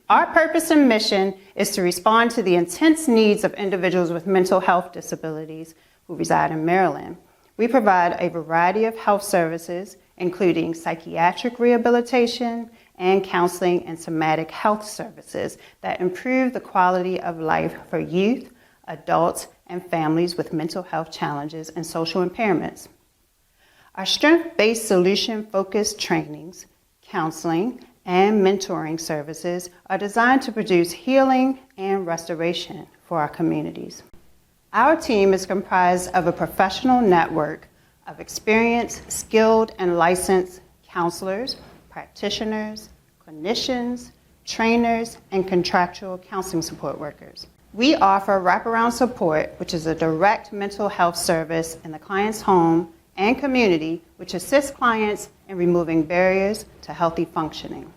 Our purpose and mission is to respond to the intense needs of individuals with mental health disabilities who reside in Maryland. We provide a variety of health services, including psychiatric rehabilitation and counseling and somatic health services that improve the quality of life for youth, adults, and families with mental health challenges and social impairments. Our strength-based solution-focused trainings, counseling, and mentoring services are designed to produce healing and restoration for our communities. Our team is comprised of a professional network of experienced, skilled, and licensed counselors, practitioners, clinicians, trainers, and contractual counseling support workers. We offer wraparound support, which is a direct mental health service in the client's home and community, which assists clients in removing barriers to healthy functioning.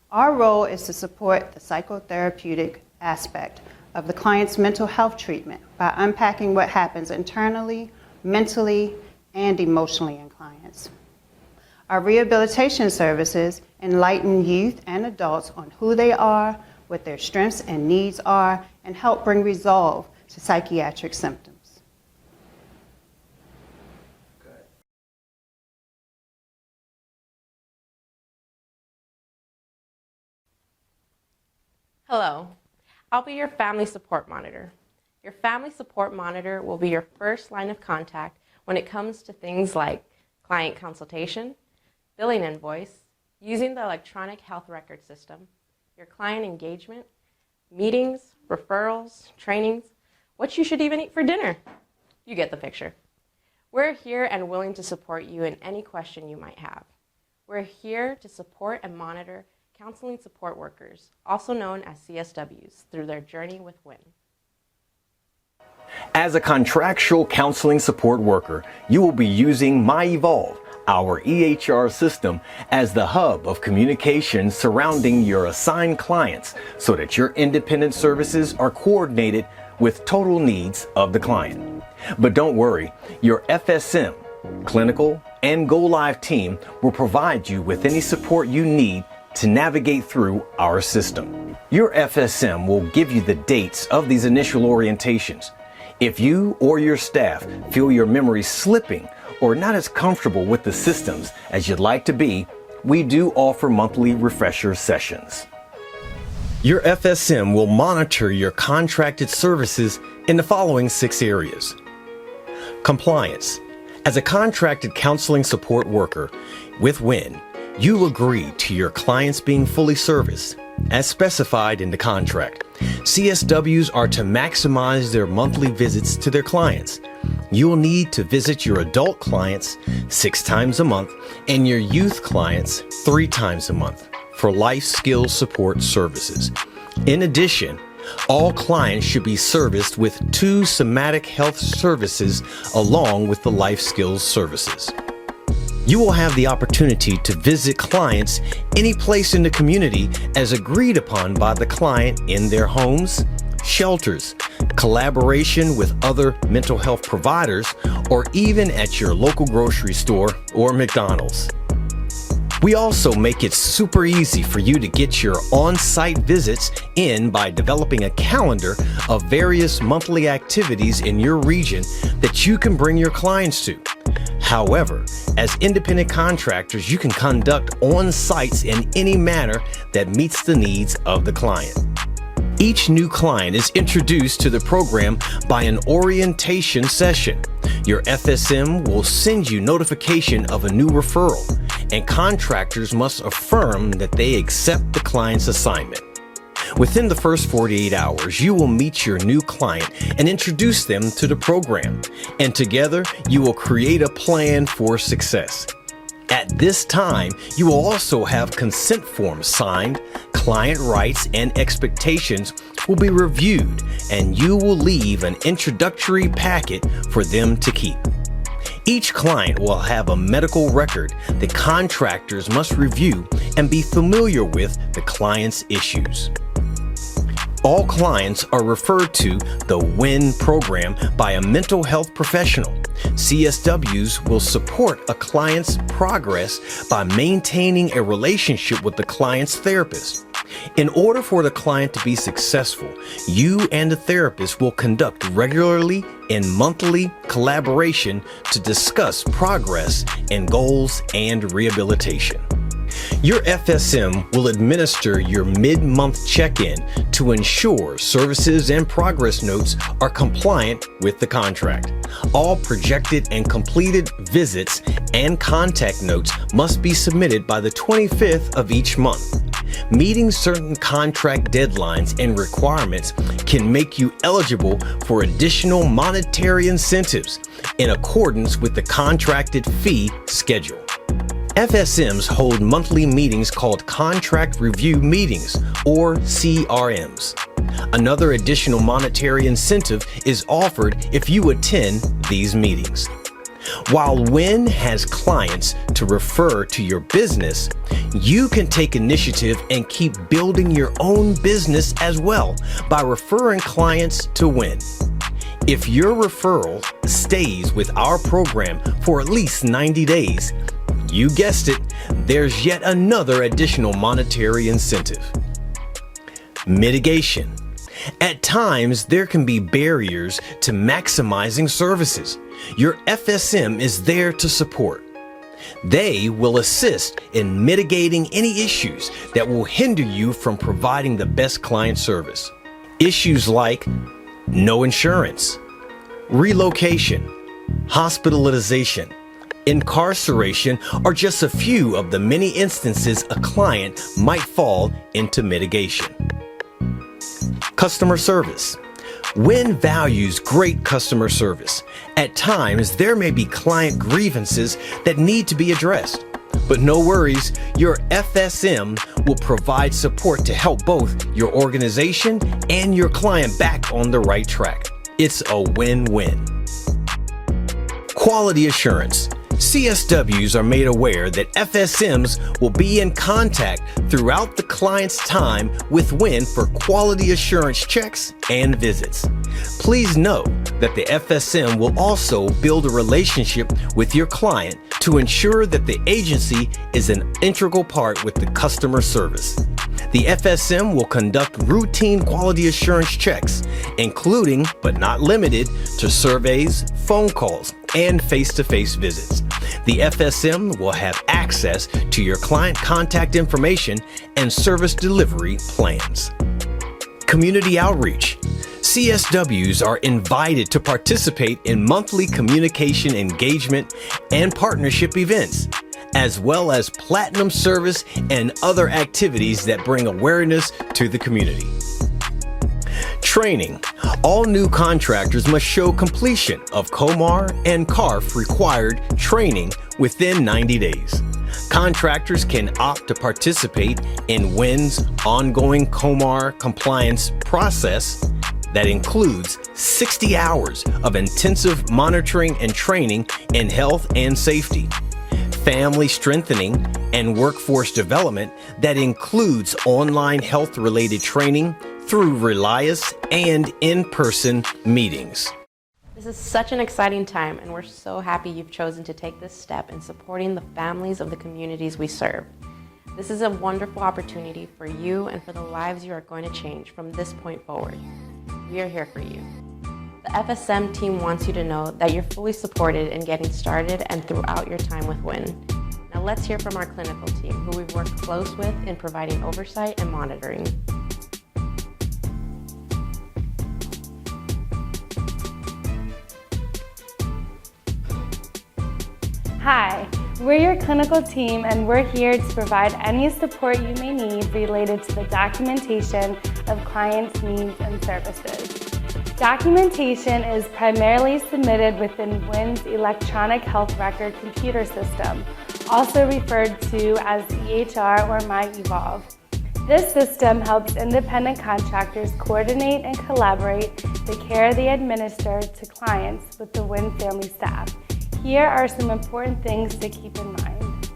Our role is to support the psychotherapeutic aspect of the client's mental health treatment by unpacking what happens internally, mentally, and emotionally in clients. Our rehabilitation services enlighten youth and adults on who they are, what their strengths and needs are, and help bring resolve to psychiatric symptoms. Hello, I'll be your family support monitor. Your family support monitor will be your first line of contact when it comes to things like client consultation, billing invoice, using the electronic health record system, your client engagement, meetings, referrals, trainings, what you should even eat for dinner. You get the picture. We're here and willing to support you in any question you might have. We're here to support and monitor counseling support workers, also known as CSWs, through their journey with WIN. As a contractual counseling support worker, you will be using MyEvolve, our EHR system, as the hub of communication surrounding your assigned clients so that your independent services are coordinated with total needs of the client. But don't worry, your FSM, clinical, and Go Live team will provide you with any support you need to navigate through our system. Your FSM will give you the dates of these initial orientations. If you or your staff feel your memory slipping or not as comfortable with the systems as you'd like to be, we do offer monthly refresher sessions. Your FSM will monitor your contracted services in the following 6 areas. Compliance. As a contracted counseling support worker with WIN, you agree to your clients being fully serviced, as specified in the contract. CSWs are to maximize their monthly visits to their clients. You will need to visit your adult clients 6 times a month and your youth clients 3 times a month for life skills support services. In addition, all clients should be serviced with 2 somatic health services along with the life skills services. You will have the opportunity to visit clients any place in the community as agreed upon by the client in their homes, shelters, collaboration with other mental health providers, or even at your local grocery store or McDonald's. We also make it super easy for you to get your on-site visits in by developing a calendar of various monthly activities in your region that you can bring your clients to. However, as independent contractors, you can conduct on-sites in any manner that meets the needs of the client. Each new client is introduced to the program by an orientation session. Your FSM will send you notification of a new referral, and contractors must affirm that they accept the client's assignment. Within the first 48 hours, you will meet your new client and introduce them to the program, and together you will create a plan for success. At this time, you will also have consent forms signed, client rights and expectations will be reviewed, and you will leave an introductory packet for them to keep. Each client will have a medical record that contractors must review and be familiar with the client's issues. All clients are referred to the WIN program by a mental health professional. CSWs will support a client's progress by maintaining a relationship with the client's therapist. In order for the client to be successful, you and the therapist will conduct regularly and monthly collaboration to discuss progress and goals and rehabilitation. Your FSM will administer your mid-month check-in to ensure services and progress notes are compliant with the contract. All projected and completed visits and contact notes must be submitted by the 25th of each month. Meeting certain contract deadlines and requirements can make you eligible for additional monetary incentives in accordance with the contracted fee schedule. FSMs hold monthly meetings called Contract Review Meetings, or CRMs. Another additional monetary incentive is offered if you attend these meetings. While WIN has clients to refer to your business, you can take initiative and keep building your own business as well by referring clients to WIN. If your referral stays with our program for at least 90 days, you guessed it, there's yet another additional monetary incentive. Mitigation. At times, there can be barriers to maximizing services. Your FSM is there to support. They will assist in mitigating any issues that will hinder you from providing the best client service. Issues like no insurance, relocation, hospitalization, incarceration are just a few of the many instances a client might fall into mitigation. Customer service. WIN values great customer service. At times, there may be client grievances that need to be addressed. But no worries, your FSM will provide support to help both your organization and your client back on the right track. It's a win-win. Quality assurance. CSWs are made aware that FSMs will be in contact throughout the client's time with WIN for quality assurance checks and visits. Please know that the FSM will also build a relationship with your client to ensure that the agency is an integral part with the customer service. The FSM will conduct routine quality assurance checks, including but not limited to surveys, phone calls, and face-to-face visits. The FSM will have access to your client contact information and service delivery plans. Community outreach. CSWs are invited to participate in monthly communication engagement and partnership events, as well as platinum service and other activities that bring awareness to the community. Training. All new contractors must show completion of COMAR and CARF required training within 90 days. Contractors can opt to participate in WIN's ongoing COMAR compliance process that includes 60 hours of intensive monitoring and training in health and safety, family strengthening and workforce development that includes online health-related training through Relias and in-person meetings. This is such an exciting time, and we're so happy you've chosen to take this step in supporting the families of the communities we serve. This is a wonderful opportunity for you and for the lives you are going to change from this point forward. We are here for you. The FSM team wants you to know that you're fully supported in getting started and throughout your time with WIN. Now let's hear from our clinical team, who we've worked close with in providing oversight and monitoring. Hi, we're your clinical team and we're here to provide any support you may need related to the documentation of clients' needs and services. Documentation is primarily submitted within WIN's electronic health record computer system, also referred to as EHR or MyEvolve. This system helps independent contractors coordinate and collaborate the care they administer to clients with the WIN family staff. Here are some important things to keep in mind.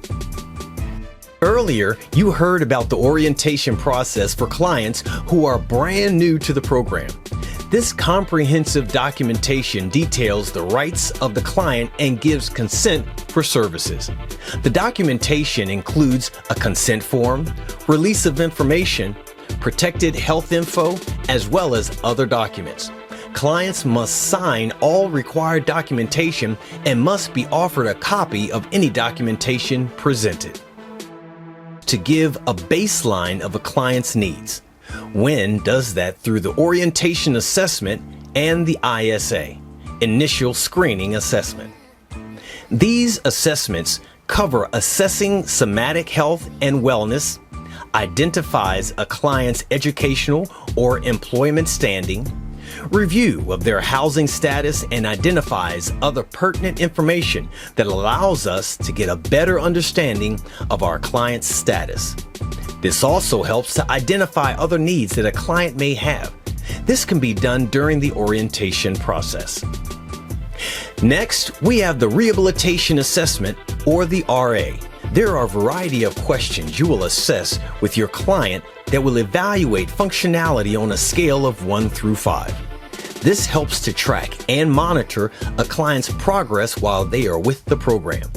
Earlier, you heard about the orientation process for clients who are brand new to the program. This comprehensive documentation details the rights of the client and gives consent for services. The documentation includes a consent form, release of information, protected health info, as well as other documents. Clients must sign all required documentation and must be offered a copy of any documentation presented. To give a baseline of a client's needs. WIN does that through the orientation assessment and the ISA, initial screening assessment. These assessments cover assessing somatic health and wellness, identifies a client's educational or employment standing, review of their housing status, and identifies other pertinent information that allows us to get a better understanding of our client's status. This also helps to identify other needs that a client may have. This can be done during the orientation process. Next, we have the Rehabilitation Assessment, or the RA. There are a variety of questions you will assess with your client that will evaluate functionality on a scale of 1 through 5. This helps to track and monitor a client's progress while they are with the program.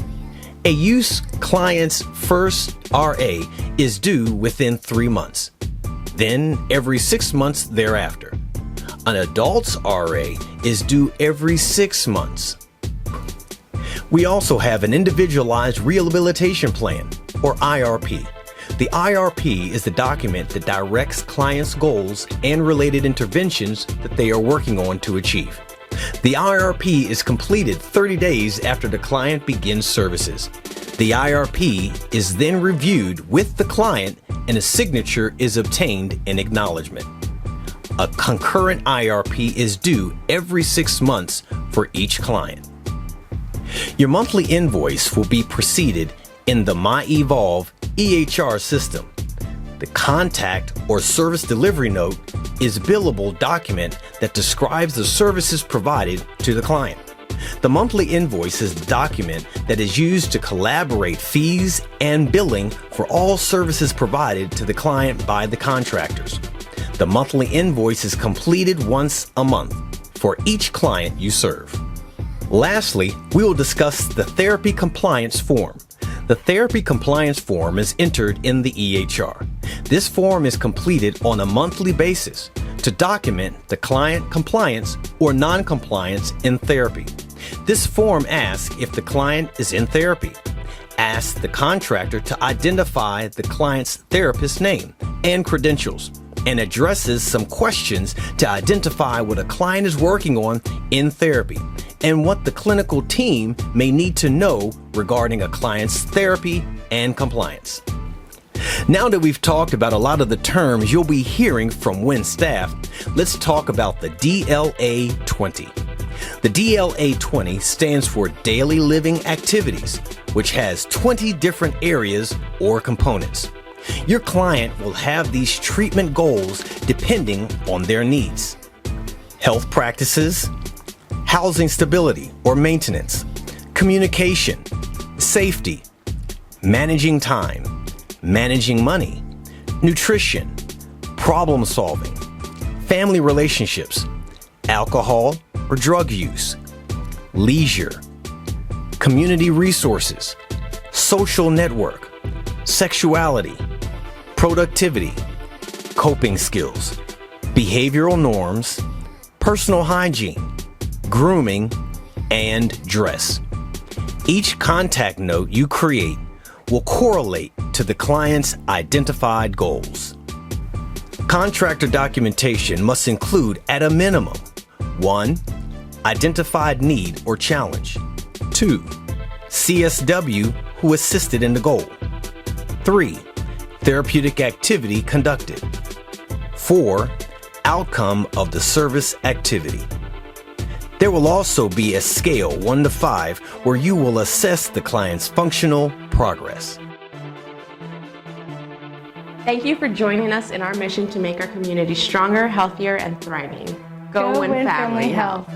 A use client's first RA is due within 3 months, then every 6 months thereafter. An adult's RA is due every 6 months. We also have an Individualized Rehabilitation Plan, or IRP. The IRP is the document that directs clients' goals and related interventions that they are working on to achieve. The IRP is completed 30 days after the client begins services. The IRP is then reviewed with the client and a signature is obtained in acknowledgement. A concurrent IRP is due every 6 months for each client. Your monthly invoice will be preceded in the MyEvolve EHR system. The contact or service delivery note is a billable document that describes the services provided to the client. The monthly invoice is the document that is used to collaborate fees and billing for all services provided to the client by the contractors. The monthly invoice is completed once a month for each client you serve. Lastly, we will discuss the Therapy Compliance Form. The Therapy Compliance Form is entered in the EHR. This form is completed on a monthly basis to document the client compliance or non-compliance in therapy. This form asks if the client is in therapy, asks the contractor to identify the client's therapist's name and credentials, and addresses some questions to identify what a client is working on in therapy and what the clinical team may need to know regarding a client's therapy and compliance. Now that we've talked about a lot of the terms you'll be hearing from WIN staff, let's talk about the DLA-20. The DLA-20 stands for Daily Living Activities, which has 20 different areas or components. Your client will have these treatment goals depending on their needs. Health practices, housing stability or maintenance, communication, safety, managing time, managing money, nutrition, problem solving, family relationships, alcohol or drug use, leisure, community resources, social network, sexuality, productivity, coping skills, behavioral norms, personal hygiene, grooming, and dress. Each contact note you create will correlate to the client's identified goals. Contractor documentation must include at a minimum 1. Identified need or challenge. 2. CSW who assisted in the goal. 3. Therapeutic activity conducted. 4. Outcome of the service activity. There will also be a scale 1 to 5 where you will assess the client's functional progress. Thank you for joining us in our mission to make our community stronger, healthier, and thriving. Go Win Family Health.